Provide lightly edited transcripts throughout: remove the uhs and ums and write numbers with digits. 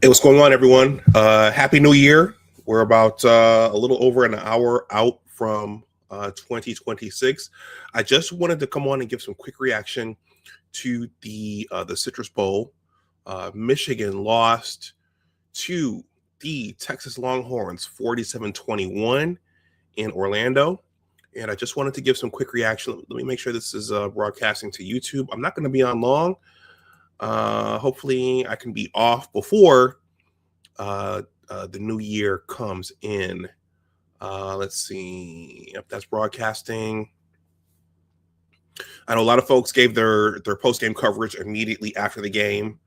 Hey, what's going on, everyone? Happy New Year. We're about a little over an hour out from 2026. I just wanted to come on and give some quick reaction to the Citrus Bowl. Michigan lost to the Texas Longhorns 47-21 in Orlando. And I just wanted to give some quick reaction. Let me make sure this is broadcasting to YouTube. I'm not going to be on long. Hopefully I can be off before the new year comes in. Let's see. Yep, that's broadcasting. I know a lot of folks gave their post-game coverage immediately after the game.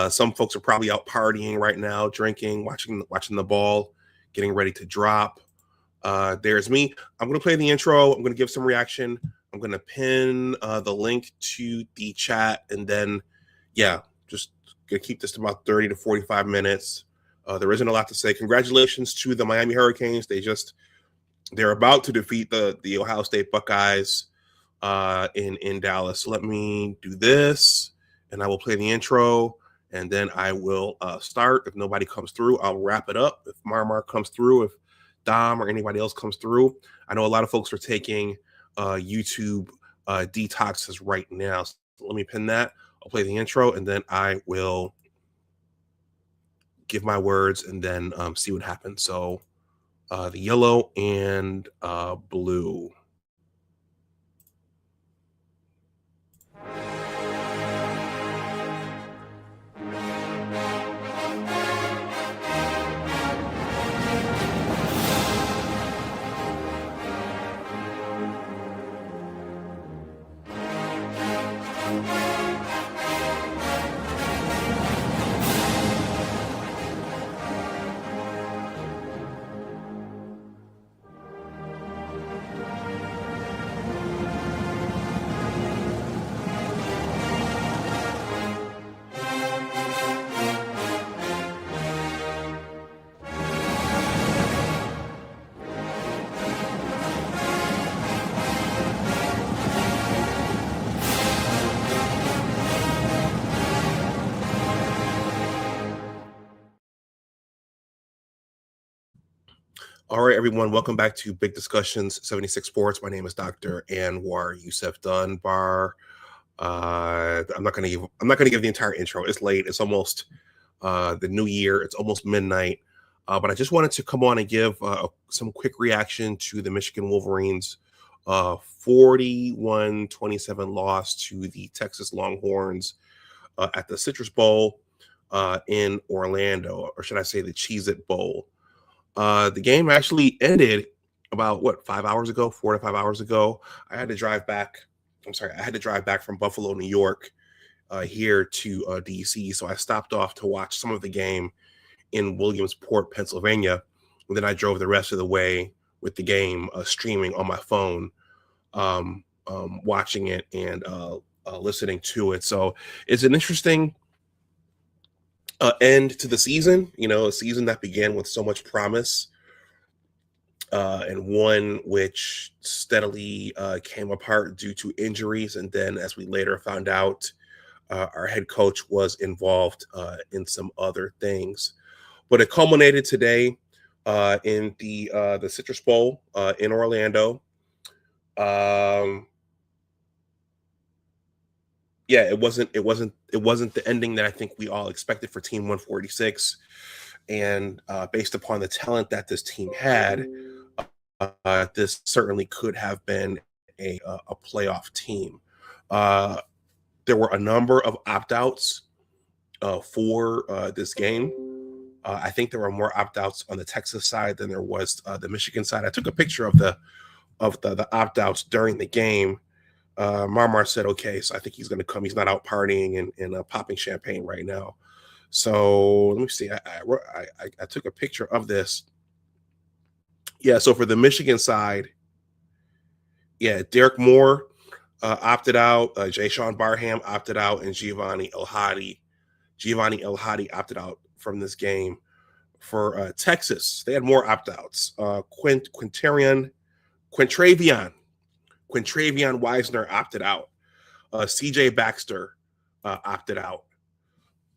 Some folks are probably out partying right now, drinking, watching the ball, getting ready to drop. There's me. I'm going to play the intro. I'm going to give some reaction. I'm going to pin the link to the chat, and then yeah, just gonna keep this to about 30 to 45 minutes. There isn't a lot to say. Congratulations to the Miami Hurricanes. They're about to defeat the Ohio State Buckeyes in Dallas. So let me do this, and I will play the intro, and then I will start. If nobody comes through, I'll wrap it up. If Marmar comes through, if Dom or anybody else comes through, I know a lot of folks are taking YouTube detoxes right now. So let me pin that. I'll play the intro, and then I will give my words and then see what happens. So the yellow and blue. All right, everyone, welcome back to Big Discussions 76 Sports. My name is Dr. Anwar Youssef Dunbar. I'm not gonna give the entire intro. It's late. It's almost the new year. It's almost midnight. But I just wanted to come on and give some quick reaction to the Michigan Wolverines 41-27 loss to the Texas Longhorns at the Citrus Bowl in Orlando, or should I say the Cheez-it Bowl. The game actually ended about 4 to 5 hours ago. I had to drive back from Buffalo, New York, here to DC. So I stopped off to watch some of the game in Williamsport, Pennsylvania. And then I drove the rest of the way with the game streaming on my phone, watching it and listening to it. So it's an interesting end to the season, a season that began with so much promise and one which steadily came apart due to injuries. And then, as we later found out, our head coach was involved in some other things. But it culminated today in the Citrus Bowl in Orlando. Yeah, it wasn't the ending that I think we all expected for Team 146, and based upon the talent that this team had, this certainly could have been a playoff team. There were a number of opt-outs for this game. I think there were more opt-outs on the Texas side than there was the Michigan side. I took a picture of the opt-outs during the game. Marmar said, okay, so I think he's going to come. He's not out partying and popping champagne right now. So let me see. I took a picture of this. Yeah, so for the Michigan side, yeah, Derek Moore opted out. Jay-Sean Barham opted out, and Giovanni El-Hadi opted out from this game. For Texas, they had more opt-outs. Quintravian Wisner opted out. CJ Baxter opted out.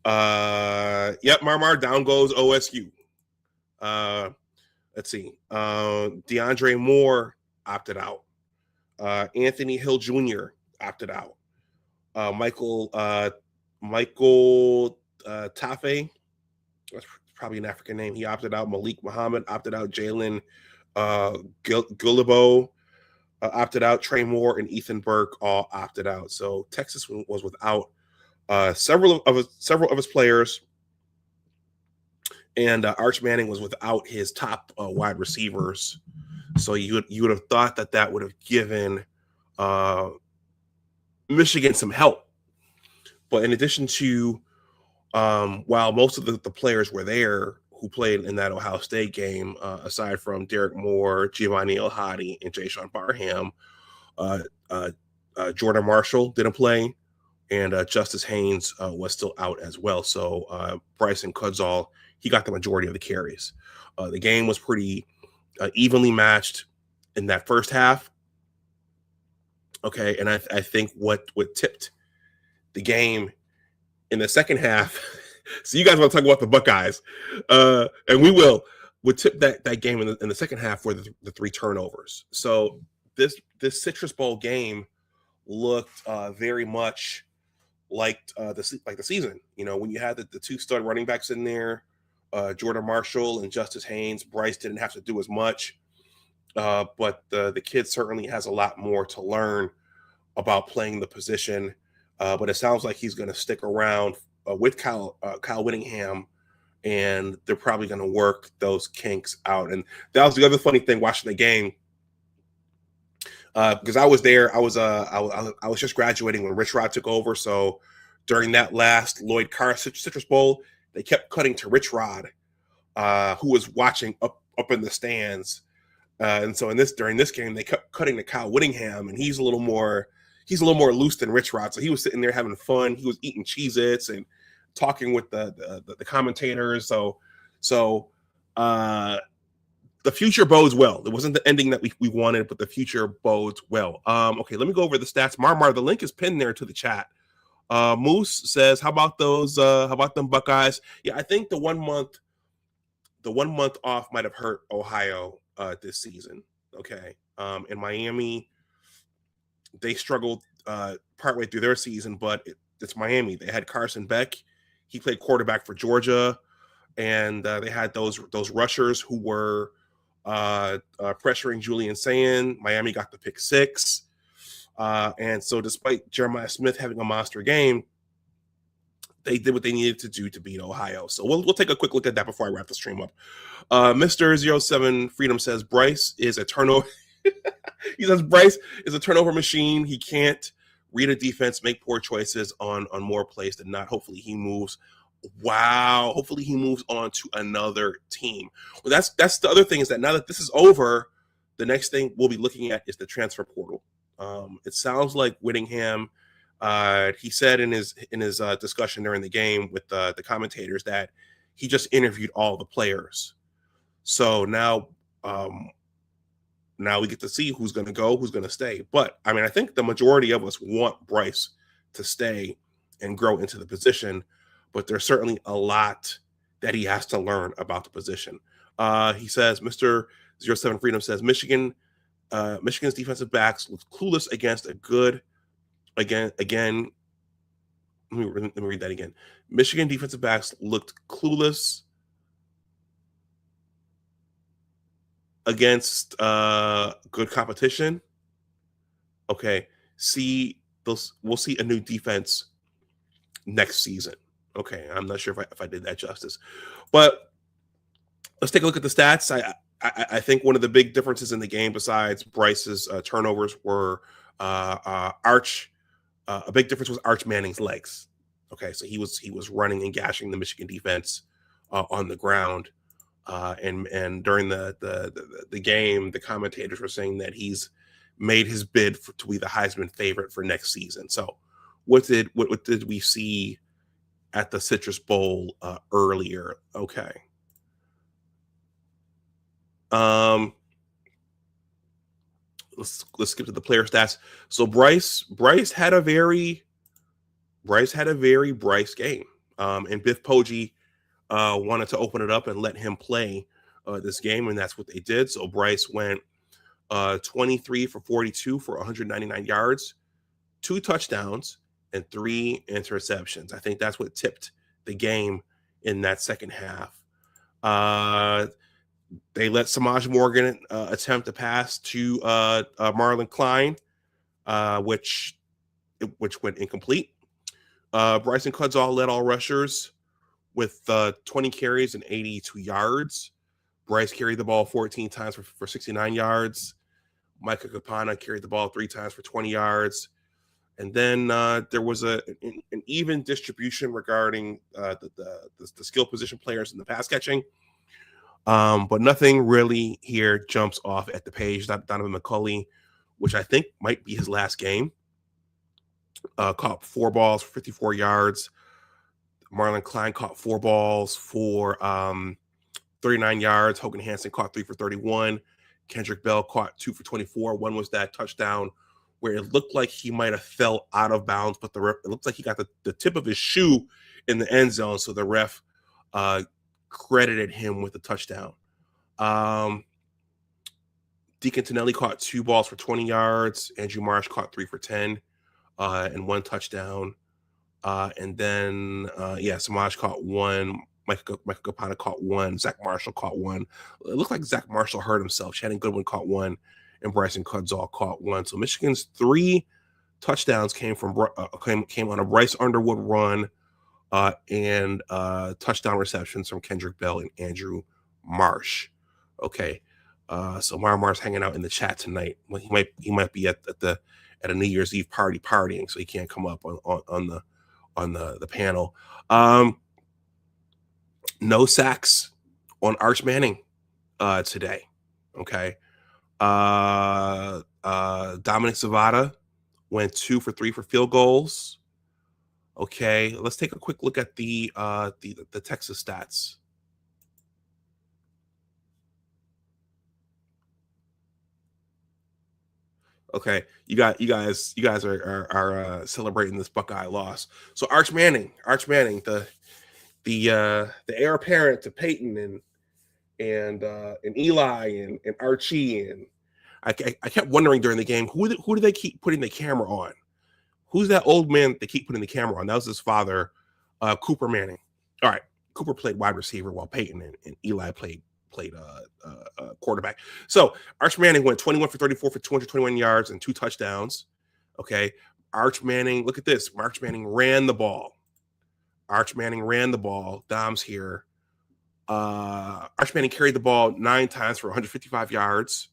Yep, Marmar, down goes OSU. Let's see. DeAndre Moore opted out. Anthony Hill Jr. opted out. Michael Tafe, that's probably an African name. He opted out. Malik Muhammad opted out. Jalen Gullabo opted out. Trey Moore and Ethan Burke all opted out. So Texas was without several of his players, and Arch Manning was without his top wide receivers. So you would have thought that would have given Michigan some help. But in addition to, while most of the players were there who played in that Ohio State game, aside from Derek Moore, Giovanni El-Hadi, and Jay-Sean Barham, Jordan Marshall didn't play, and Justice Haynes was still out as well. So Bryson Kudzall, he got the majority of the carries. The game was pretty evenly matched in that first half. Okay, and I think what tipped the game in the second half. So you guys want to talk about the Buckeyes, and we will. Would tip that game in the second half were the 3 turnovers. So this Citrus Bowl game looked very much like the season. You know, when you had the 2 stud running backs in there, Jordan Marshall and Justice Haynes. Bryce didn't have to do as much, but the kid certainly has a lot more to learn about playing the position. But it sounds like he's going to stick around with Kyle Whittingham, and they're probably going to work those kinks out. And that was the other funny thing watching the game, because I was there. I was just graduating when Rich Rod took over. So during that last Lloyd Carr Citrus Bowl, they kept cutting to Rich Rod, who was watching up in the stands. And so during this game, they kept cutting to Kyle Whittingham, and he's a little more loose than Rich Rod. So he was sitting there having fun. He was eating cheez-its and talking with the commentators. So the future bodes well. It wasn't the ending that we wanted, but the future bodes well. Okay, let me go over the stats. Marmar, the link is pinned there to the chat. Moose says, how about them Buckeyes? Yeah, I think the 1 month off might have hurt Ohio this season. Okay. In Miami, they struggled partway through their season, but it's Miami. They had Carson Beck. He played quarterback for Georgia, and they had those rushers who were pressuring Julian Sand. Miami got the pick 6. And so despite Jeremiah Smith having a monster game, they did what they needed to do to beat Ohio. So we'll take a quick look at that before I wrap the stream up. Mr. 07 Freedom says Bryce is a turnover. He says Bryce is a turnover machine. He can't read a defense, make poor choices on more plays than not. Hopefully he moves. Wow. Hopefully he moves on to another team. Well, that's the other thing, is that now that this is over, the next thing we'll be looking at is the transfer portal. It sounds like Whittingham, he said in his discussion during the game with the commentators that he just interviewed all the players. So now we get to see who's going to go, who's going to stay. But I mean, I think the majority of us want Bryce to stay and grow into the position, but there's certainly a lot that he has to learn about the position. He says, Mr. 07 Freedom says, Michigan's defensive backs looked clueless against a good, again. Let me read that again. Michigan defensive backs looked clueless against good competition. Okay, we'll see a new defense next season. Okay, I'm not sure if I did that justice, but let's take a look at the stats. I think one of the big differences in the game, besides Bryce's turnovers, were Arch. A big difference was Arch Manning's legs. Okay, so he was running and gashing the Michigan defense on the ground. And during the game, the commentators were saying that he's made his bid to be the Heisman favorite for next season. So what did we see at the Citrus Bowl earlier? Okay. Let's skip to the player stats. So Bryce had a very Bryce game. And Biff Poggi wanted to open it up and let him play this game, and that's what they did. So Bryce went 23 for 42 for 199 yards, 2 touchdowns, and 3 interceptions. I think that's what tipped the game in that second half. They let Samaj Morgan attempt to pass to Marlon Klein, which went incomplete. Bryson Kudzall led all rushers with 20 carries and 82 yards. Bryce carried the ball 14 times for 69 yards. Micah Kapana carried the ball 3 times for 20 yards. And then there was an even distribution regarding the skill position players in the pass catching. But nothing really here jumps off at the page. Donovan McCulley, which I think might be his last game, caught 4 balls for 54 yards. Marlon Klein caught 4 balls for 39 yards. Hogan Hansen caught 3 for 31. Kendrick Bell caught 2 for 24. One was that touchdown where it looked like he might have fell out of bounds, but it looks like he got the tip of his shoe in the end zone, so the ref credited him with the touchdown. Deacon Tonelli caught 2 balls for 20 yards. Andrew Marsh caught 3 for 10 and 1 touchdown. And then, Samaj caught 1. Micah Kapana caught 1. Zach Marshall caught 1. It looked like Zach Marshall hurt himself. Shannon Goodwin caught 1. And Bryson Kudzall caught 1. So Michigan's 3 touchdowns came on a Bryce Underwood run and touchdown receptions from Kendrick Bell and Andrew Marsh. Okay, so Mar's hanging out in the chat tonight. Well, he might be at a New Year's Eve partying, so he can't come up on the panel. No sacks on Arch Manning today. Okay. Dominic Zavada went 2 for 3 for field goals. Okay, let's take a quick look at the Texas stats. Okay, you guys are celebrating this Buckeye loss. So Arch Manning, the heir apparent to Peyton and Eli and Archie, and I kept wondering during the game who do they keep putting the camera on? Who's that old man they keep putting the camera on? That was his father, Cooper Manning. All right, Cooper played wide receiver while Peyton and Eli played quarterback. So Arch Manning went 21 for 34 for 221 yards and 2 touchdowns. Okay, Arch Manning, look at this. Arch Manning ran the ball. Dom's here. Arch Manning carried the ball 9 times for 155 yards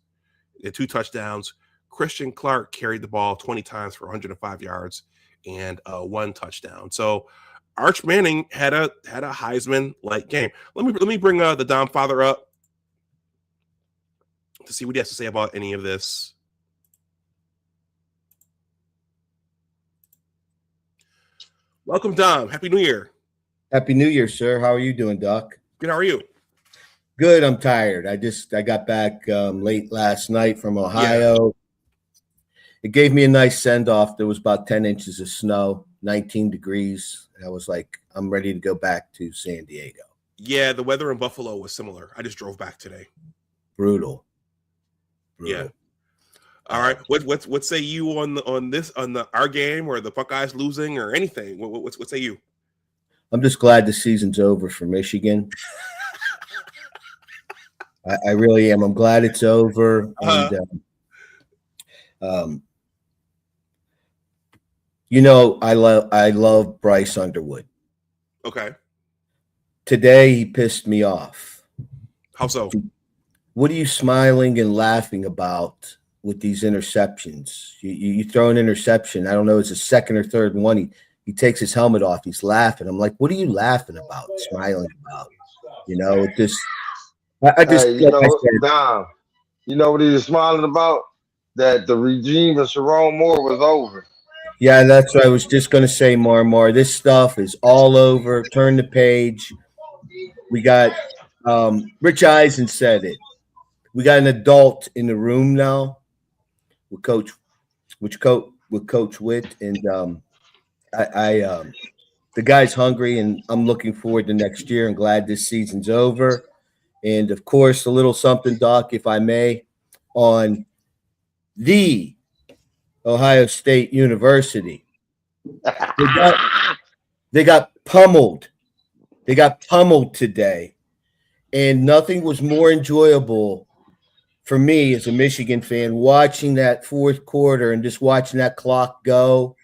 and 2 touchdowns. Christian Clark carried the ball 20 times for 105 yards and 1 touchdown. So Arch Manning had a Heisman-like game. Let me bring the Dom father up to see what he has to say about any of this. Welcome, Dom. Happy New Year. Happy New Year, sir. How are you doing, Doc? Good. How are you? Good. I'm tired. I got back late last night from Ohio. Yeah. It gave me a nice send-off. There was about 10 inches of snow, 19 degrees. I was like, I'm ready to go back to San Diego. Yeah, the weather in Buffalo was similar. I just drove back today. Brutal. Yeah. All right. What say you on our game or the Buckeyes losing or anything? What say you? I'm just glad the season's over for Michigan. I really am. I'm glad it's over. And I love Bryce Underwood. Okay. Today he pissed me off. How so? What are you smiling and laughing about with these interceptions? You throw an interception. I don't know, it's a second or third one. He takes his helmet off. He's laughing. I'm like, what are you laughing about? Smiling about? It just. Dom, you know what he was smiling about? That the regime of Sharon Moore was over. Yeah, that's what I was just going to say, Mar. This stuff is all over. Turn the page. We got Rich Eisen said it. We got an adult in the room now with Coach Witt, and the guy's hungry, and I'm looking forward to next year and glad this season's over. And of course, a little something, Doc, if I may, on the Ohio State University. They got pummeled. They got pummeled today. And nothing was more enjoyable for me as a Michigan fan watching that fourth quarter and just watching that clock go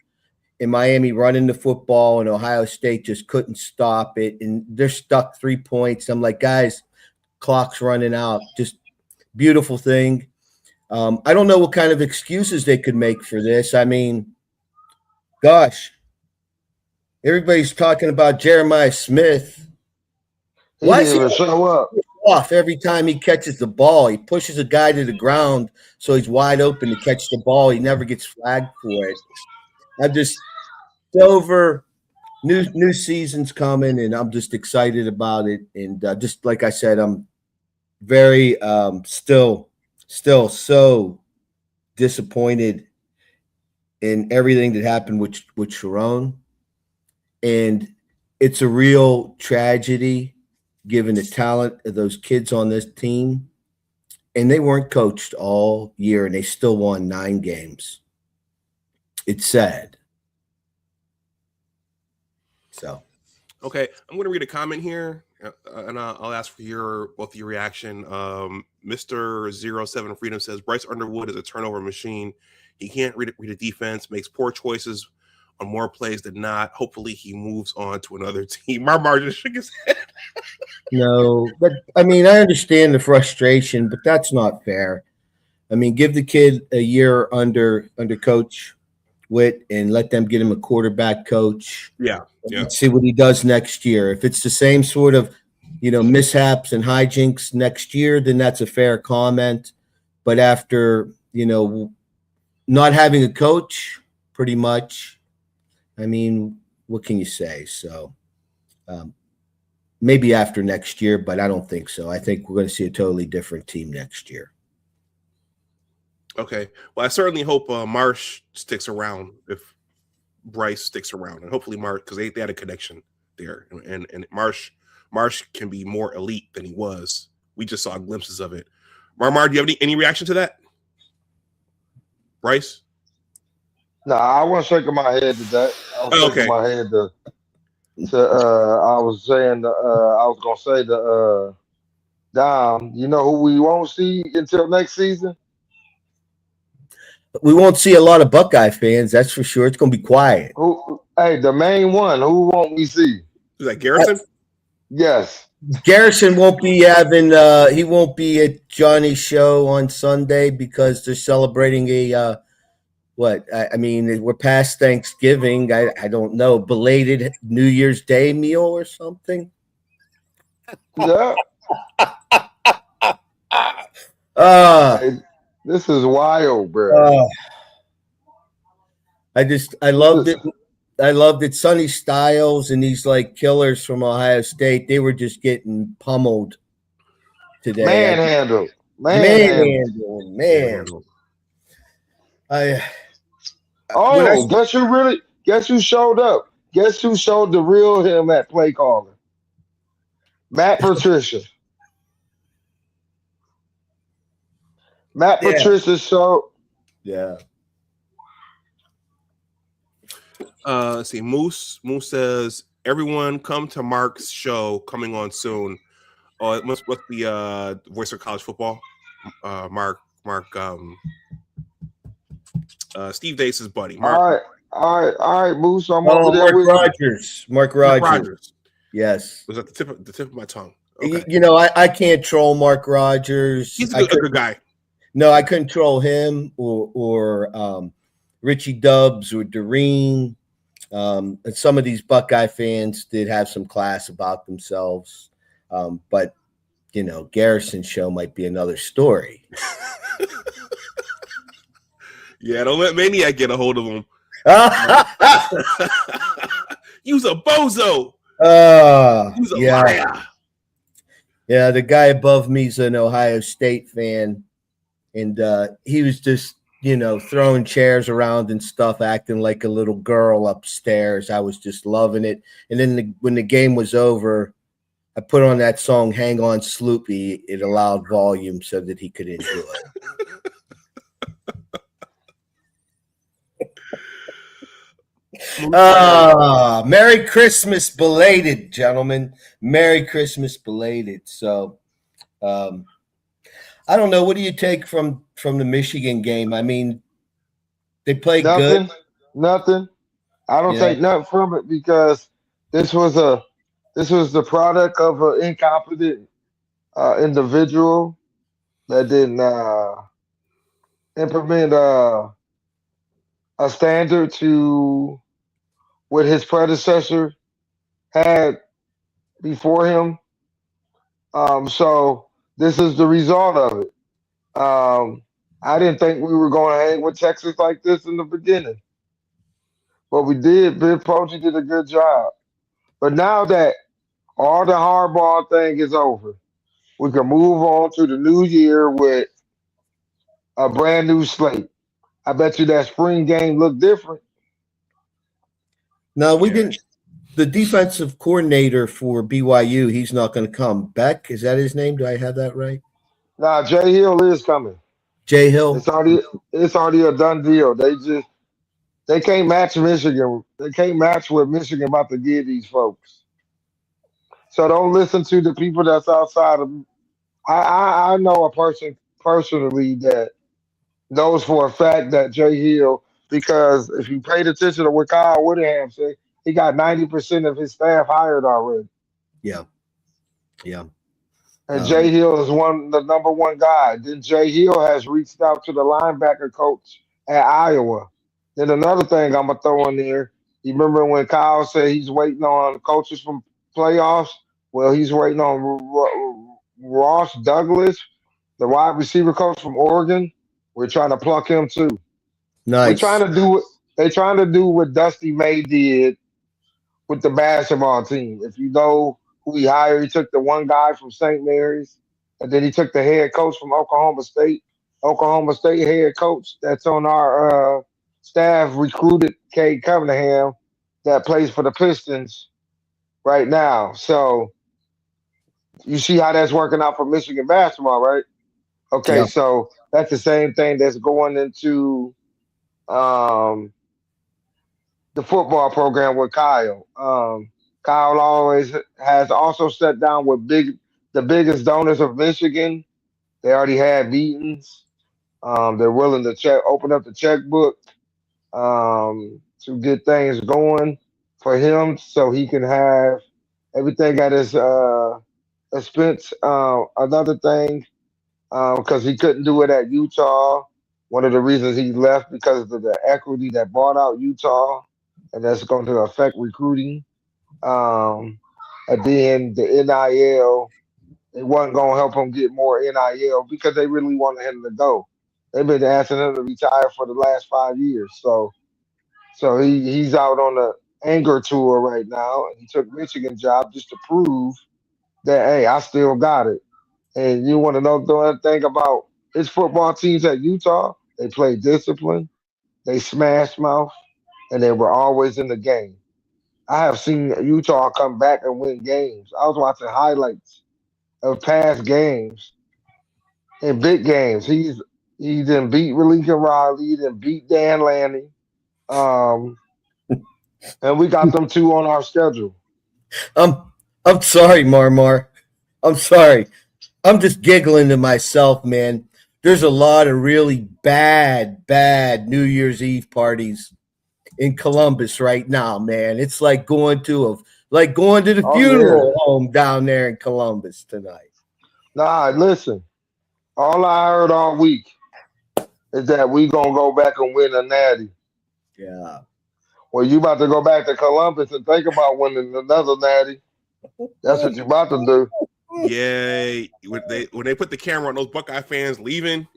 and Miami running the football and Ohio State just couldn't stop it. And they're stuck 3 points. I'm like, guys, clock's running out. Just beautiful thing. I don't know what kind of excuses they could make for this. I mean, gosh, everybody's talking about Jeremiah Smith. He didn't even show up. Off every time he catches the ball? He pushes a guy to the ground so he's wide open to catch the ball. He never gets flagged for it. I'm just over. New season's coming, and I'm just excited about it. And just like I said, I'm very still so disappointed in everything that happened with Sharon. And it's a real tragedy given the talent of those kids on this team. And they weren't coached all year, and they still won 9 games. It's sad. So, okay, I'm going to read a comment here, and I'll ask for both your reaction. Mr. 07 Freedom says Bryce Underwood is a turnover machine. He can't read a defense, makes poor choices on more plays than not. Hopefully, he moves on to another team. Mar just shook his head. No, but I mean, I understand the frustration, but that's not fair. I mean, give the kid a year under Coach Witt and let them get him a quarterback coach. Yeah. Let's see what he does next year. If it's the same sort of, mishaps and hijinks next year, then that's a fair comment. But after, not having a coach, pretty much, I mean, what can you say? So maybe after next year, but I don't think so. I think we're going to see a totally different team next year. Okay. Well, I certainly hope Marsh sticks around if Bryce sticks around, and hopefully Marsh, because they had a connection there, and Marsh can be more elite than he was. We just saw glimpses of it. Mar, do you have any reaction to that? Bryce? No, I wasn't shaking my head to that. I was shaking my head to I was saying I was gonna say Dom, you know who we won't see until next season? We won't see a lot of Buckeye fans, that's for sure. It's going to be quiet. Hey, the main one. Who won't we see? Is that Garrison? Yes. Garrison won't be having. He won't be at Johnny's show on Sunday because they're celebrating a. I mean, we're past Thanksgiving. I don't know, belated New Year's Day meal or something. Yeah. Hey, this is wild, bro. I loved it. I loved it. Sonny Styles and these killers from Ohio State, they were just getting pummeled today. Manhandled. Guess who showed up? Guess who showed the real him at play calling? Matt Patricia. Patricia showed. Yeah. Let's see. Moose says, everyone come to Mark's show coming on soon. Oh, it must be Voice of College Football. Mark Steve Dace's buddy. Mark. All right, Moose. I'm over there with Mark Rogers. Yes. Was at the tip of my tongue. Okay. I can't troll Mark Rogers. He's a good guy. No, I couldn't troll him or Richie Dubs or Doreen. And some of these Buckeye fans did have some class about themselves. But, Garrison's show might be another story. Yeah, don't let Maniac get a hold of him. You's a bozo. You's a liar. Yeah, the guy above me is an Ohio State fan. And he was just throwing chairs around and stuff, acting like a little girl upstairs. I was just loving it. And then when the game was over, I put on that song, Hang On Sloopy. It allowed volume so that he could enjoy it. Merry Christmas belated, gentlemen. Merry Christmas belated. So I don't know. What do you take from the Michigan game? I mean, they played good. Nothing. I don't take nothing from it because this was the product of an incompetent individual that didn't implement a standard to what his predecessor had before him. So this is the result of it. I didn't think we were going to hang with Texas like this in the beginning, but we did. Bill Poche did a good job. But now that all the hardball thing is over, we can move on to the new year with a brand new slate. I bet you that spring game looked different. No, we didn't. The defensive coordinator for BYU, he's not going to come. Beck, is that his name? Do I have that right? Nah, Jay Hill is coming. Jay Hill? It's already a done deal. They can't match Michigan. They can't match what Michigan about to give these folks. So don't listen to the people that's outside of. I know a person personally that knows for a fact that Jay Hill, because if you paid attention to what Kyle Whittingham said, he got 90% of his staff hired already. Yeah. And Jay Hill is the number one guy. Then Jay Hill has reached out to the linebacker coach at Iowa. Then another thing I'm gonna throw in there. You remember when Kyle said he's waiting on coaches from playoffs? Well, he's waiting on Ross Douglas, the wide receiver coach from Oregon. We're trying to pluck him too. Nice. They're trying to do what Dusty May did with the basketball team. If you know who he hired, he took the one guy from St. Mary's, and then he took the head coach from Oklahoma State. Oklahoma State head coach that's on our staff recruited Cade Cunningham that plays for the Pistons right now. So you see how that's working out for Michigan basketball, right? Okay, so that's the same thing that's going into the football program with Kyle. Kyle always has also sat down with the biggest donors of Michigan. They already had meetings. They're willing to open up the checkbook to get things going for him, so he can have everything at his expense. Another thing, because he couldn't do it at Utah. One of the reasons he left because of the equity that bought out Utah, and that's going to affect recruiting. And then the NIL, it wasn't going to help him get more NIL because they really wanted him to go. They've been asking him to retire for the last 5 years. So he's out on the anger tour right now. And he took Michigan job just to prove that, hey, I still got it. And you want to know the other thing about his football teams at Utah? They play discipline, they smash mouth, and they were always in the game. I have seen Utah come back and win games. I was watching highlights of past games and big games. He didn't beat Relika Riley, he didn't beat Dan Lanning. And we got them two on our schedule. I'm sorry, Marmar. I'm sorry. I'm just giggling to myself, man. There's a lot of really bad New Year's Eve parties in Columbus right now, man. It's like going to the funeral home down there in Columbus tonight. Nah, listen. All I heard all week is that we gonna go back and win a natty. Yeah. Well, you about to go back to Columbus and think about winning another natty. That's what you about to do. Yeah, when they put the camera on those Buckeye fans leaving,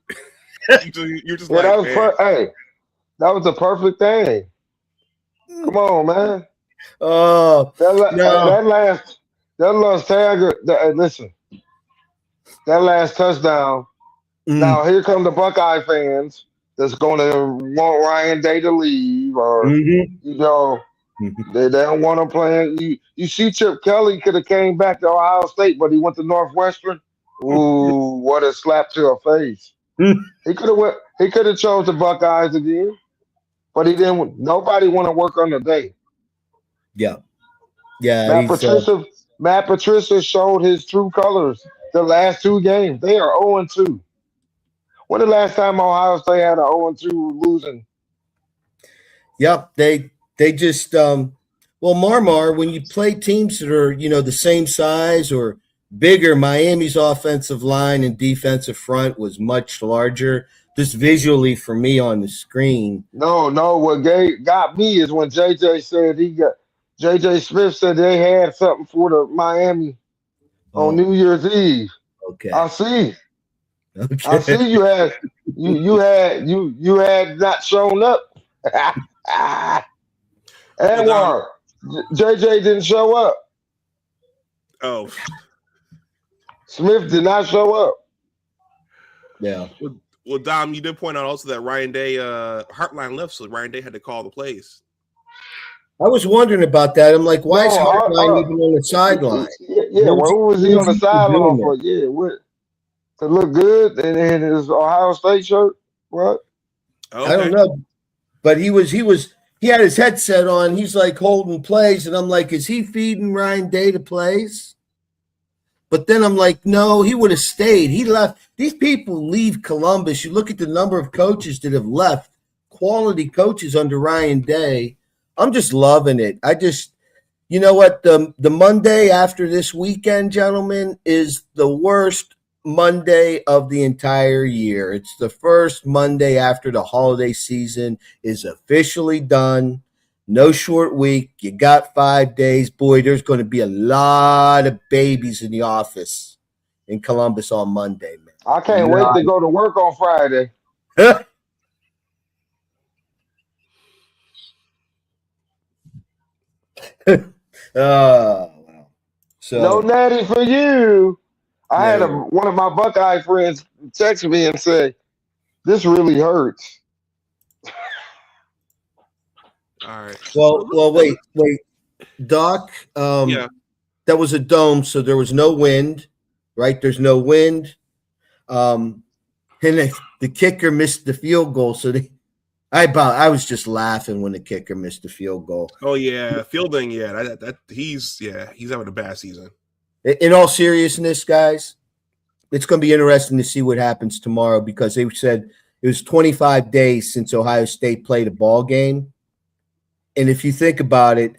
you're just that was the perfect thing. Come on, man. Oh, that last tag. Listen, that last touchdown. Now here come the Buckeye fans that's going to want Ryan Day to leave, or they don't want to play. You see, Chip Kelly could have came back to Ohio State, but he went to Northwestern. Ooh, what a slap to her face! He could have went. He could have chose the Buckeyes again, but he didn't. Nobody want to work on the day. Yeah. Matt Patricia showed his true colors the last two games. They are 0-2. When the last time Ohio State had an 0-2 losing? Yep, they just Marmar, when you play teams that are, the same size or bigger, Miami's offensive line and defensive front was much larger. Just visually for me on the screen. No, what got me is when JJ Smith said they had something for the Miami on New Year's Eve. Okay. I see you had not shown up. Anwar, JJ didn't show up. Oh. Smith did not show up. Yeah. Well, Dom, you did point out also that Ryan Day Heartline left, so Ryan Day had to call the plays. I was wondering about that. I'm like, why is Heartline even on the sideline? Yeah, who was he on the sideline for? Yeah, what? To look good in his Ohio State shirt? What? Okay. I don't know. But he had his headset on. He's like holding plays, and I'm like, is he feeding Ryan Day the plays? But then I'm like, no, he would have stayed. He left. These people leave Columbus. You look at the number of coaches that have left, quality coaches under Ryan Day. I'm just loving it. You know what? The Monday after this weekend, gentlemen, is the worst Monday of the entire year. It's the first Monday after the holiday season is officially done. No short week. You got 5 days. Boy, there's going to be a lot of babies in the office in Columbus on Monday, man. I can't wait to go to work on Friday. Wow. So no natty for you. I had one of my Buckeye friends text me and say, "This really hurts." All right. Well, wait, Doc. Yeah. That was a dome, so there was no wind, right? There's no wind. And the kicker missed the field goal, so I was just laughing when the kicker missed the field goal. Oh yeah, Fielding. Yeah, he's having a bad season. In all seriousness, guys, it's going to be interesting to see what happens tomorrow because they said it was 25 days since Ohio State played a ball game. And if you think about it,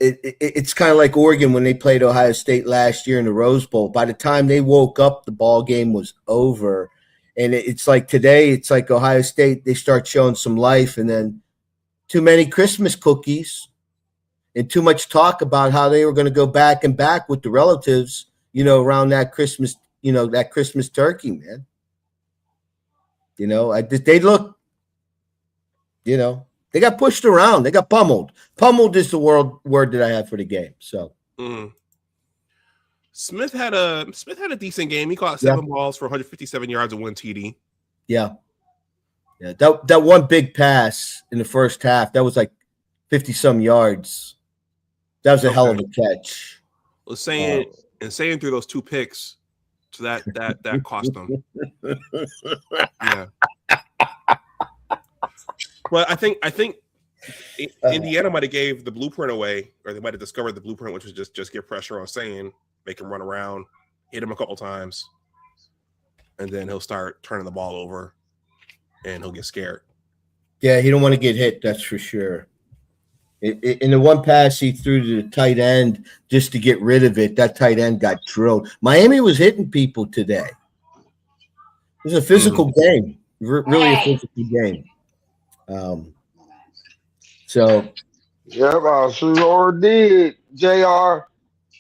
it's kind of like Oregon when they played Ohio State last year in the Rose Bowl. By the time they woke up, the ball game was over. And it's like today, it's like Ohio State, they start showing some life and then too many Christmas cookies and too much talk about how they were going to go back and back with the relatives, around that Christmas, that Christmas turkey, man. They look, they got pushed around. They got pummeled. Pummeled is the word that I have for the game. So Smith had a decent game. He caught 7 balls for 157 yards and 1 TD. Yeah. That one big pass in the first half, that was like 50-some yards. That was a hell of a catch. Well, saying through those 2 picks, so that cost them. Yeah. Well, I think Indiana might have gave the blueprint away, or they might have discovered the blueprint, which was just get pressure on Sane, make him run around, hit him a couple times, and then he'll start turning the ball over, and he'll get scared. Yeah, he don't want to get hit, that's for sure. In the one pass he threw to the tight end just to get rid of it, that tight end got drilled. Miami was hitting people today. It was a physical game, really a physical game. I sure did, JR.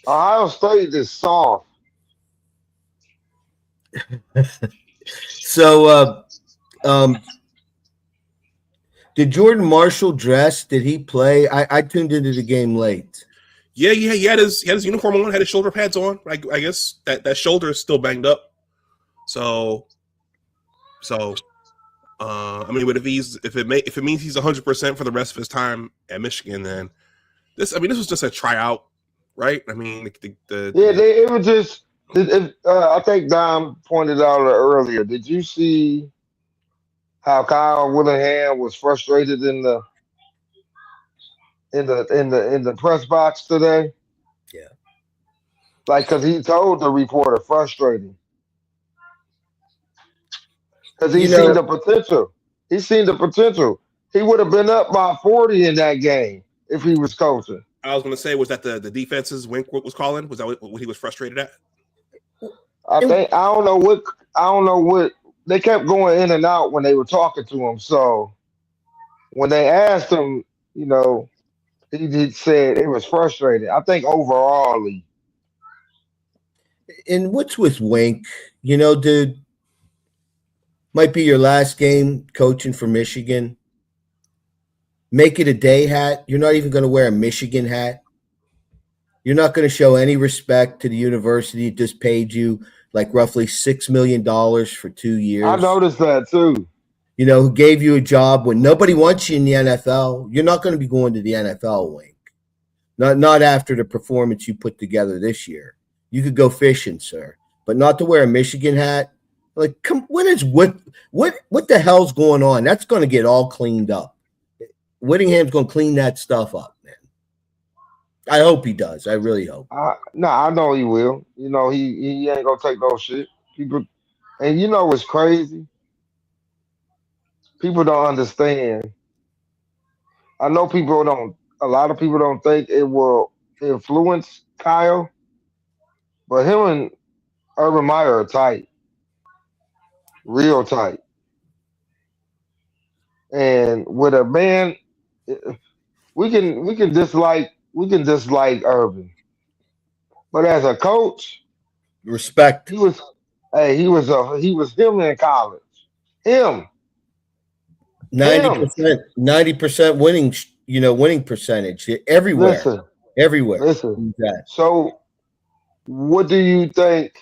Ohio State is soft. Did Jordan Marshall dress? Did he play? I tuned into the game late. Yeah, he had his uniform on, had his shoulder pads on. I guess that shoulder is still banged up. So I mean, but if it means he's 100% for the rest of his time at Michigan, then this was just a tryout, right? I mean, it was just. I think Dom pointed out earlier. Did you see how Kyle Willingham was frustrated in the press box today? Yeah. Like, cause he told the reporter frustrating. Cause he You seen know, the potential. He seen the potential. He would have been up by 40 in that game if he was coaching. I was going to say, was that the defense's Wink was calling? Was that what he was frustrated at? I don't know what they kept going in and out when they were talking to him. So when they asked him, you know, he said it was frustrating. I think overall, and what's with Wink? You know, dude, might be your last game coaching for Michigan. Make it a day hat. You're not even going to wear a Michigan hat. You're not going to show any respect to the university that just paid you like roughly $6 million for 2 I years. noticed that too. You know, who gave you a job when nobody wants you in the NFL. You're not going to be going to the NFL, Wink. Not after the performance you put together this year. You could go fishing, sir, but not to wear a Michigan hat. Like, what the hell's going on? That's going to get all cleaned up. Whittingham's going to clean that stuff up, man. I hope he does. I really hope. I know he will. You know, he ain't gonna take no shit. People, and you know what's crazy? People don't understand. I know people don't. A lot of people don't think it will influence Kyle, but him and Urban Meyer are tight, real tight. And with a man, we can dislike Urban, but as a coach, Respect. he was. Hey, he was him in college. Him, him. 90% winning. Winning percentage everywhere, Listen, everywhere. listen. He's at. So, what do you think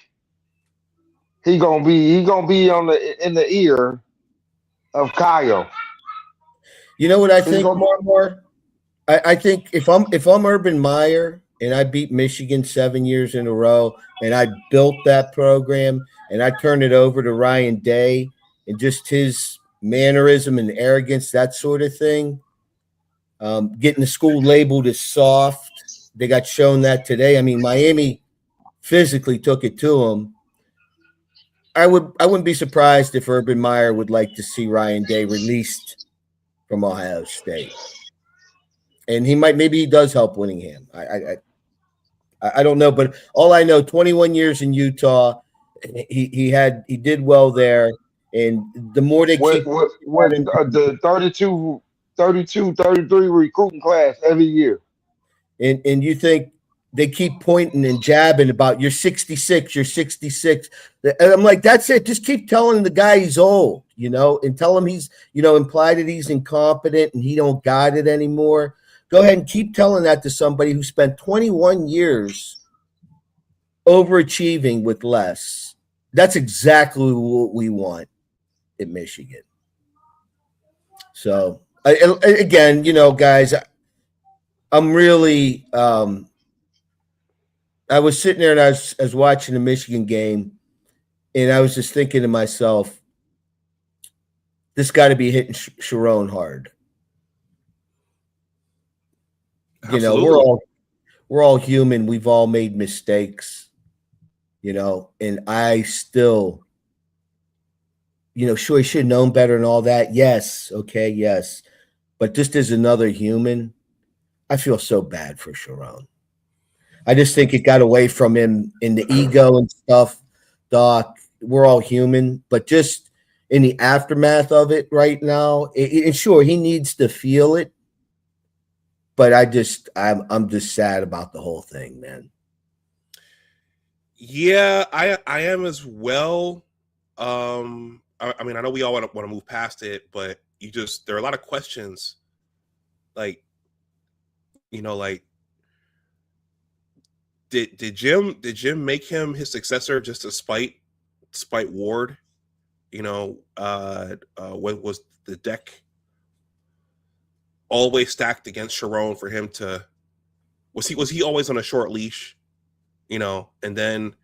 he gonna be? He gonna be in the ear of Kyle. You know what I He's think, gonna. Marmar? I think if I'm Urban Meyer and I beat Michigan 7 years in a row and I built that program and I turned it over to Ryan Day and just his mannerism and arrogance, that sort of thing, getting the school labeled as soft. They got shown that today. I mean, Miami physically took it to them. I wouldn't be surprised if Urban Meyer would like to see Ryan Day released from Ohio State. And maybe he does help Winningham. I don't know, but all I know, 21 years in Utah, he did well there, and the more they What keep, what the 33 recruiting class every year. and you think they keep pointing and jabbing about you're 66, you're 66, and I'm like, that's it. Just keep telling the guy he's old, and tell him he's, imply that he's incompetent and he don't got it anymore. Go ahead and keep telling that to somebody who spent 21 years overachieving with less. That's exactly what we want at Michigan. So, again, guys, I'm really I was sitting there and I was watching the Michigan game, and I was just thinking to myself, this got to be hitting Sharon hard. Absolutely. We're all human. We've all made mistakes, and I still, sure, he should have known better and all that. Yes. Okay. Yes. But just as another human, I feel so bad for Sharon. I just think it got away from him in the ego and stuff. Doc, we're all human, but just in the aftermath of it right now, and sure, he needs to feel it. But I'm just sad about the whole thing, man. Yeah, I am as well. I mean, I know we all want to move past it, but there are a lot of questions. Like, like, did Jim make him his successor just to spite Ward? what was the deck always stacked against Sharon for him to was he always on a short leash, and then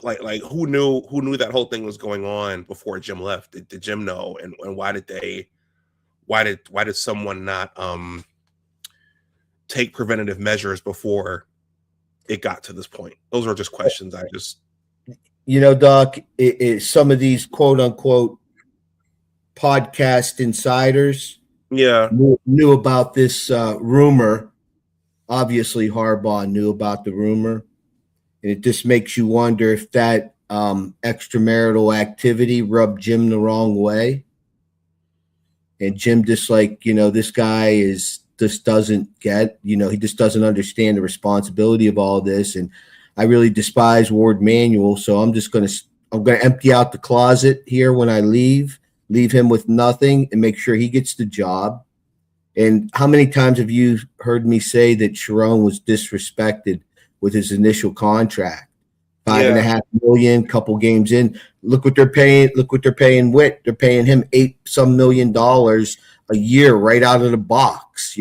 like who knew that whole thing was going on before Jim left? Did Jim know, and why did someone not take preventative measures before it got to this point? Those are just questions I just Doc, some of these quote unquote podcast insiders knew about this rumor. Obviously, Harbaugh knew about the rumor, and it just makes you wonder if that extramarital activity rubbed Jim the wrong way. And Jim just this guy doesn't get, he just doesn't understand the responsibility of all this. And I really despise Ward Manuel. So I'm going to empty out the closet here when I leave him with nothing and make sure he gets the job. And how many times have you heard me say that Sharon was disrespected with his initial contract? $5.5 million, couple games in. Look what they're paying. Look what they're paying Witt. They're paying him $8-some million a year right out of the box.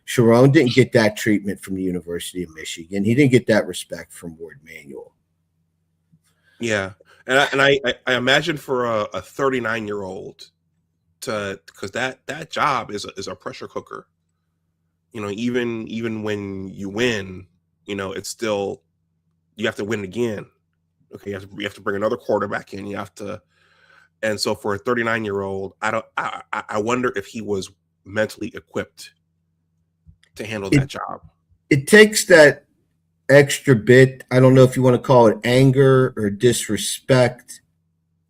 Sharon didn't get that treatment from the University of Michigan. He didn't get that respect from Ward Manuel. Yeah, and I imagine for a 39-year-old because that job is a pressure cooker. Even when you win, it's still you have to win again. Okay, you have to bring another quarterback in. You have to, and so for a 39-year-old, I wonder if he was mentally equipped to handle that job. It takes that extra bit. I don't know if you want to call it anger or disrespect,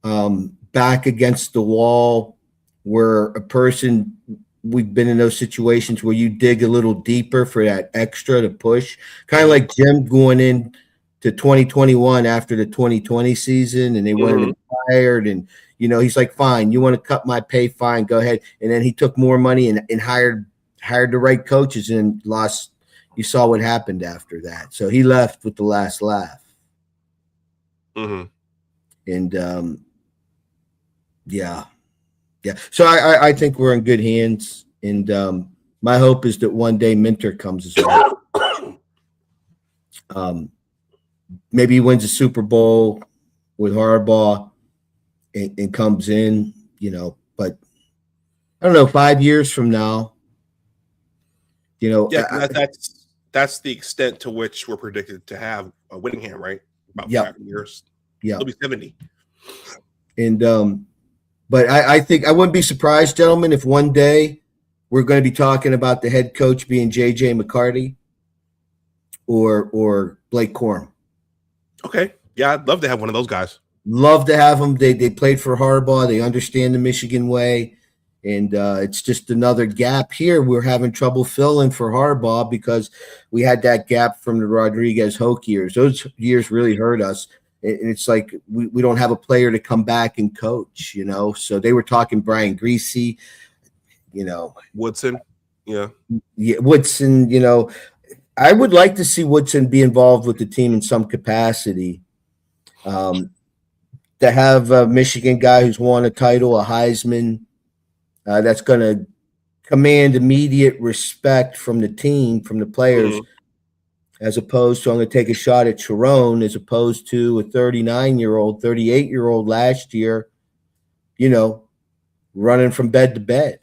back against the wall, where a person. We've been in those situations where you dig a little deeper for that extra to push, kind of like Jim going in to 2021 after the 2020 season, and they wanted him fired, and he's like, fine, you want to cut my pay, fine, go ahead. And then he took more money and hired the right coaches and lost. You saw what happened after that. So he left with the last laugh. And yeah. So I think we're in good hands, and my hope is that one day Minter comes as well. Maybe he wins a Super Bowl with Harbaugh and comes in, but I don't know, 5 years from now, that's the extent to which we're predicted to have a Whittingham, right? About 5 years. Yeah. He'll be 70. And but I think I wouldn't be surprised, gentlemen, if one day we're going to be talking about the head coach being J.J. McCarty or Blake Corum. Okay. Yeah, I'd love to have one of those guys. Love to have them. They played for Harbaugh. They understand the Michigan way. And it's just another gap here we're having trouble filling for Harbaugh because we had that gap from the Rodriguez Hoke years. Those years really hurt us. And it's like we don't have a player to come back and coach, So they were talking Brian Greasy, Woodson. Yeah, Woodson, I would like to see Woodson be involved with the team in some capacity. To have a Michigan guy who's won a title, a Heisman, that's going to command immediate respect from the team, from the players, as opposed to I'm going to take a shot at Sharon, as opposed to a 39-year-old, 38-year-old last year, running from bed to bed.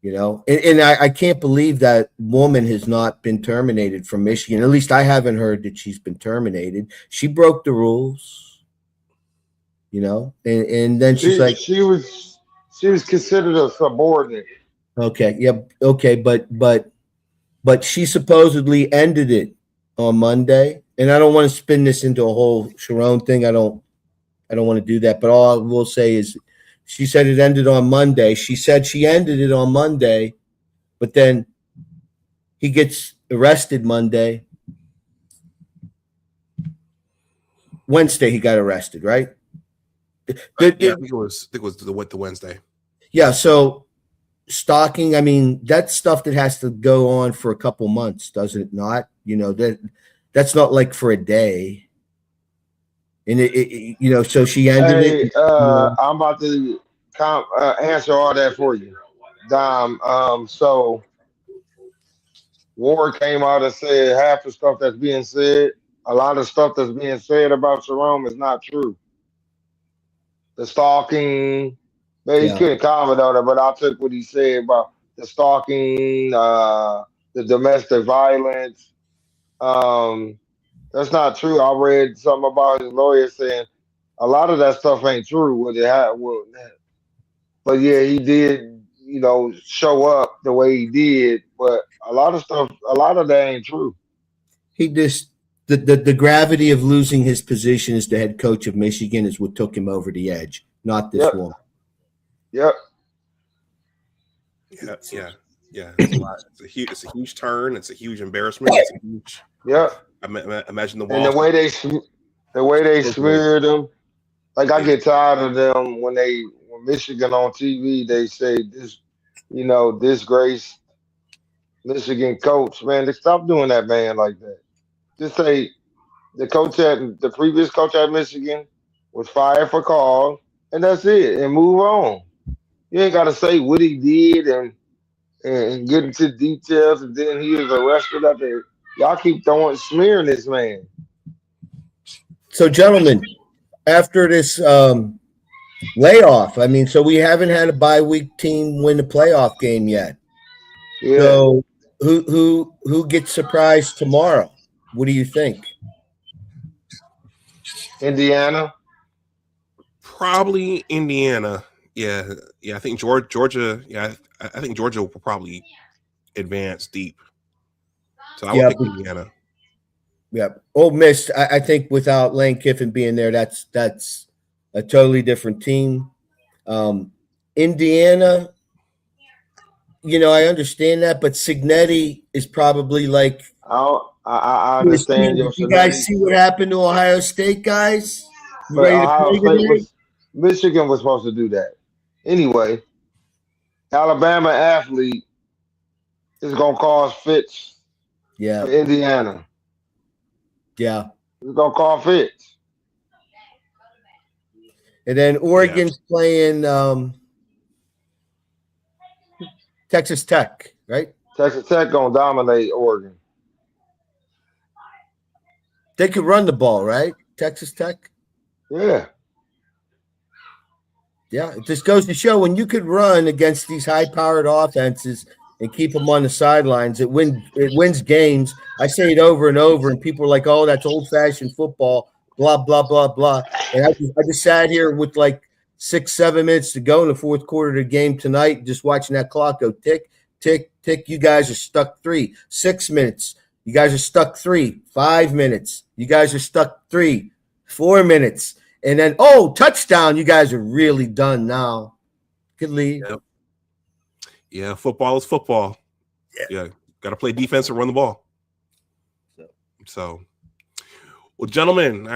And I can't believe that woman has not been terminated from Michigan. At least I haven't heard that she's been terminated. She broke the rules, and then she's like, she was considered a subordinate. Okay. Yep. Okay. But she supposedly ended it on Monday, and I don't want to spin this into a whole Sharon thing. I don't want to do that. But all I will say is, she said it ended on Monday. She said she ended it on Monday, but then he gets arrested Monday. Wednesday he got arrested, right? I think it was the Wednesday. Yeah. So stalking, I mean, that's stuff that has to go on for a couple months, does it not? That's not like for a day. And so she ended it. I'm about to answer all that for you, Dom. So Ward came out and said half the stuff that's being said, a lot of stuff that's being said about Jerome is not true. The stalking, man, he couldn't comment on it, but I took what he said about the stalking, the domestic violence. That's not true. I read something about his lawyer saying a lot of that stuff ain't true. But yeah, he did, show up the way he did. But a lot of that ain't true. He just the gravity of losing his position as the head coach of Michigan is what took him over the edge, not this one. Yep. Yeah. It's a huge turn. It's a huge embarrassment. It's a huge. Imagine the wall. And the way they smeared him. Like I get tired of them when Michigan on TV they say this, disgrace Michigan coach. Man, they stop doing that man like that. Just say the previous coach at Michigan was fired for cause, and that's it, and move on. You ain't got to say what he did and get into details, and then he was arrested up there. Y'all keep smearing this man. So, gentlemen, after this layoff, so we haven't had a bye week team win a playoff game yet. Yeah. So, who gets surprised tomorrow? What do you think? Indiana. Probably Indiana. Yeah. I think Georgia. Yeah, I think Georgia will probably advance deep. So I would pick Indiana. Yeah. Ole Miss. I think without Lane Kiffin being there, that's a totally different team. Indiana. I understand that, but Cignetti is probably like. I understand. You guys see what happened to Ohio State, guys? Michigan was supposed to do that anyway. Alabama athlete is gonna cause fits. Yeah. For Indiana. Yeah. It's gonna cause fits. And then Oregon's playing Texas Tech, right? Texas Tech gonna dominate Oregon. They could run the ball, right? Texas Tech? Yeah. Yeah, it just goes to show when you could run against these high-powered offenses and keep them on the sidelines, it wins games. I say it over and over, and people are like, oh, that's old-fashioned football, blah, blah, blah, blah. And I just sat here with like 6-7 minutes to go in the fourth quarter of the game tonight, just watching that clock go tick, tick, tick. You guys are stuck 3. 6 minutes. You guys are stuck 3. 5 minutes. You guys are stuck 3. 4 minutes. And then, touchdown. You guys are really done now. Good lead. Yep. Yeah, football is football. Yeah. Got to play defense and run the ball. So, well, gentlemen,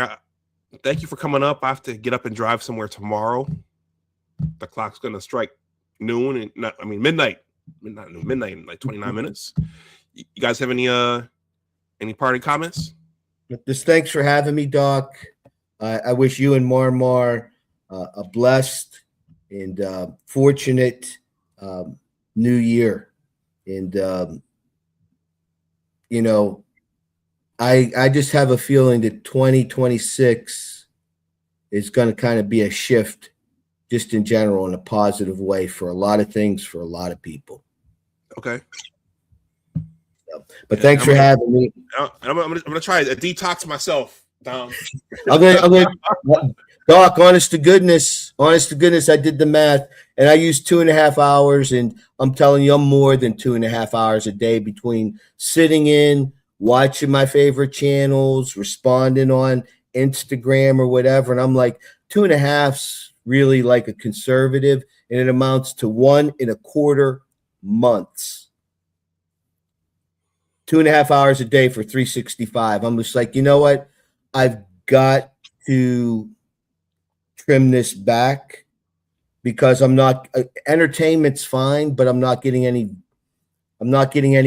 thank you for coming up. I have to get up and drive somewhere tomorrow. The clock's going to strike noon. Midnight. Midnight in like 29 minutes. You guys have any parting comments? Just thanks for having me, Doc. I wish you and Marmar a blessed and fortunate new year. And, I just have a feeling that 2026 is going to kind of be a shift just in general in a positive way for a lot of things, for a lot of people. Okay. But thanks for having me. I'm gonna try a detox myself, Dom. I'm gonna Doc, honest to goodness, I did the math and I used 2.5 hours, and I'm telling you, I'm more than 2.5 hours a day between sitting in, watching my favorite channels, responding on Instagram or whatever. And I'm like, 2.5's really like a conservative, and it amounts to 1.25 months. 2.5 hours a day for 365. I'm just like, you know what? I've got to trim this back because I'm not entertainment's fine, but I'm not getting any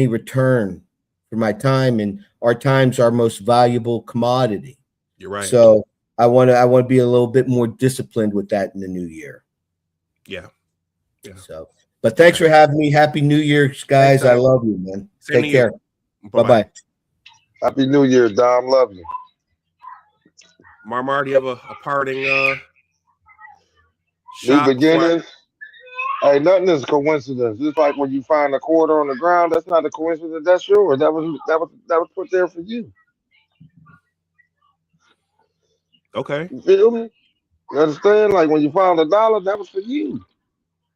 return for my time, and our time's our most valuable commodity. You're right. So I want to be a little bit more disciplined with that in the new year. Yeah. So, but thanks for having me. Happy New Year, guys. I love you, man. Same Take care. Bye-bye. Happy New Year, Dom. Love you. Marmar, do you have a parting New beginnings. Hey, nothing is a coincidence. It's like when you find a quarter on the ground, that's not a coincidence. That's yours. That was put there for you. Okay. You feel me? You understand? Like when you found $1, that was for you.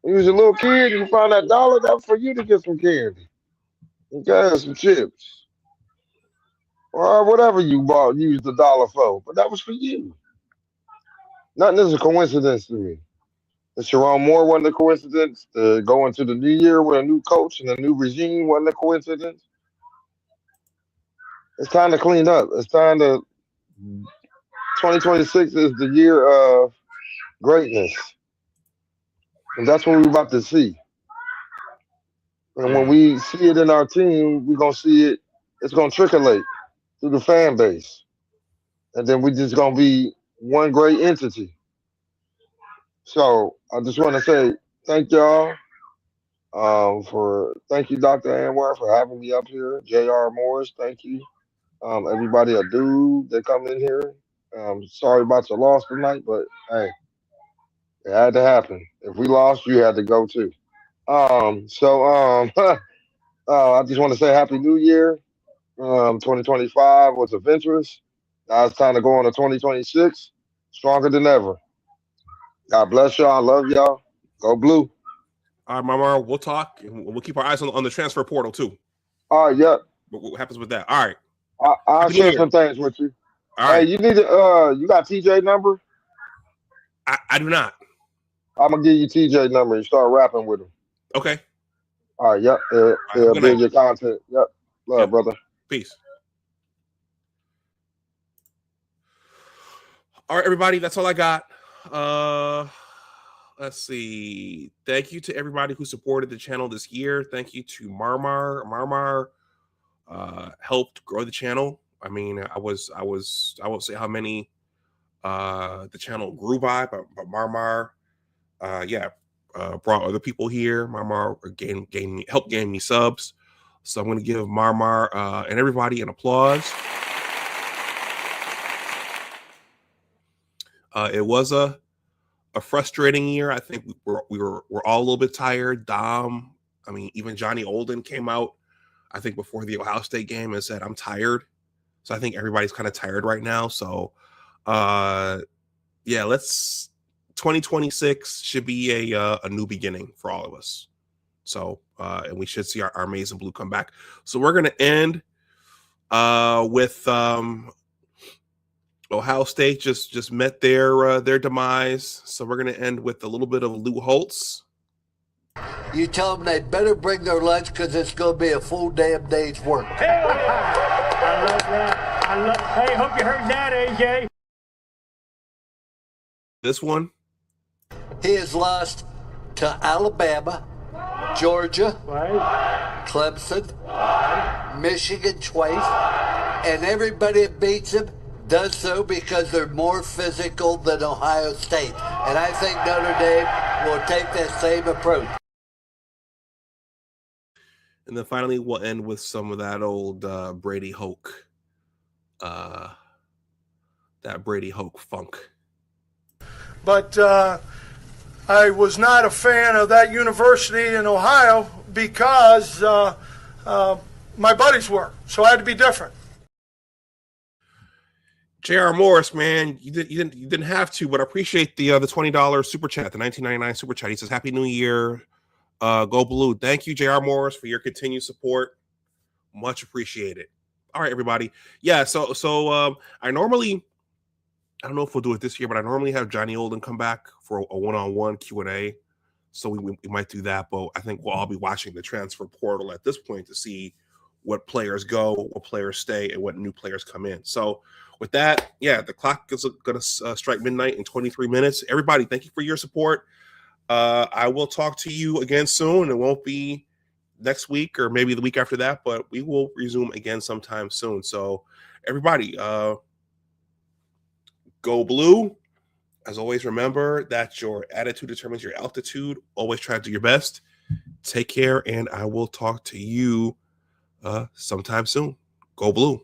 When you was a little kid and you found that $1, that was for you to get some candy. Okay, some chips. Or whatever you used $1 for. But that was for you. Nothing is a coincidence to me. The Sharon Moore wasn't a coincidence. The going to the new year with a new coach and a new regime wasn't a coincidence. It's time to clean up. It's time to 2026 is the year of greatness. And that's what we're about to see. And when we see it in our team, we're gonna see it, it's gonna trickle through the fan base. And then we just gonna be one great entity. So I just wanna say thank y'all. Thank you, Dr. Anwar, for having me up here. J.R. Morris, thank you. Everybody a dude that come in here. Sorry about your loss tonight, but hey, it had to happen. If we lost, you had to go too. I just want to say Happy New Year. 2025 was adventurous. Now it's time to go on to 2026, stronger than ever. God bless y'all. I love y'all. Go Blue. All right, Marmar, we'll talk. We'll keep our eyes on the transfer portal too. All right, yep. What happens with that? All right. I'll share some things with you. All right. Hey, you need to you got TJ number? I do not. I'm gonna give you TJ number and start rapping with him. Okay. All right, yep. Build your content. Yep. Love, brother. Peace. All right, everybody, that's all I got. Let's see. Thank you to everybody who supported the channel this year. Thank you to Marmar. Marmar helped grow the channel. I mean, I won't say how many the channel grew by, but Marmar brought other people here. Marmar helped gain me subs. So I'm going to give Marmar and everybody an applause. It was a frustrating year. I think we're all a little bit tired. Dom, I mean, even Johnny Olden came out, I think, before the Ohio State game and said, "I'm tired." So I think everybody's kind of tired right now. So, 2026 should be a new beginning for all of us. So, and we should see our Maize and Blue come back. So we're going to end with Ohio State just met their demise. So we're going to end with a little bit of Lou Holtz. You tell them they better bring their lunch because it's going to be a full damn day's work. Hell yeah. I love that. Hey, hope you heard that, AJ. This one. He has lost to Alabama, Georgia, right, Clemson, right, Michigan twice, and everybody that beats him does so because they're more physical than Ohio State. And I think Notre Dame will take that same approach. And then finally, we'll end with some of that old Brady Hoke, that Brady Hoke funk. But I was not a fan of that university in Ohio because my buddies were, so I had to be different. J.R. Morris, man, you didn't have to, but I appreciate the $20 super chat, the $19.99 super chat. He says, "Happy New Year, go Blue." Thank you, J.R. Morris, for your continued support. Much appreciated. All right, everybody. Yeah, so I don't know if we'll do it this year, but I normally have Johnny Olden come back for a one-on-one Q&A. So we might do that, but I think we'll all be watching the transfer portal at this point to see what players go, what players stay, and what new players come in. So with that, yeah, the clock is going to strike midnight in 23 minutes. Everybody, thank you for your support. I will talk to you again soon. It won't be next week or maybe the week after that, but we will resume again sometime soon. So everybody, Go blue. As always, remember that your attitude determines your altitude. Always try to do your best. Take care, and I will talk to you sometime soon. Go blue.